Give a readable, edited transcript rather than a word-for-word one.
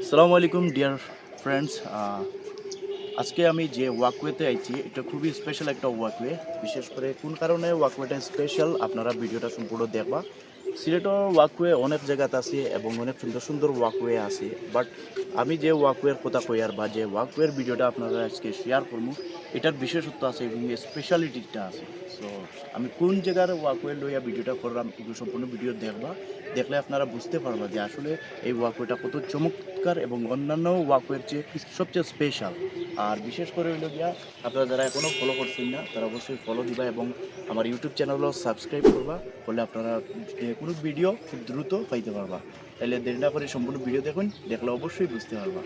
আসসালামু আলাইকুম dear friends, আজকে আমি যে ওয়াকওয়েতে আইছি এটা খুবই স্পেশাল একটা ওয়াকওয়ে। বিশেষ করে কোন কারণে ওয়াকওয়েটা স্পেশাল আপনারা ভিডিওটা সম্পূর্ণ দেখবা। সিলেটের ওয়াকওয়ে অনেক জায়গাতে আছে এবং অনেক সুন্দর সুন্দর ওয়াকওয়ে আছে, বাট আমি যে ওয়াকওয়ের কথা কইয়ার বা যে ওয়াকওয়ের ভিডিওটা আপনারা আজকে শেয়ার করবো, এটার বিশেষত্ব আছে এবং স্পেশালিটিটা আছে। সো আমি কোন জায়গার ওয়াকওয়ে লইয়া ভিডিওটা করলাম এগুলো সম্পূর্ণ ভিডিও দেখবা, দেখলে আপনারা বুঝতে পারবা যে আসলে এই ওয়াকওয়েটা কত চমৎকার এবং অন্যান্য ওয়াকওয়ের চেয়ে সবচেয়ে স্পেশাল। আর বিশেষ করে হইল গিয়া, আপনারা যারা এখনও ফলো করছেন না তারা অবশ্যই ফলো দিবা এবং আমার ইউটিউব চ্যানেলও সাবস্ক্রাইব করবা, ফলে আপনারা যে কোনো ভিডিও খুব দ্রুত পাইতে পারবা। তাহলে দেরি না করে সম্পূর্ণ ভিডিও দেখুন, দেখলে অবশ্যই বুঝতে পারবা।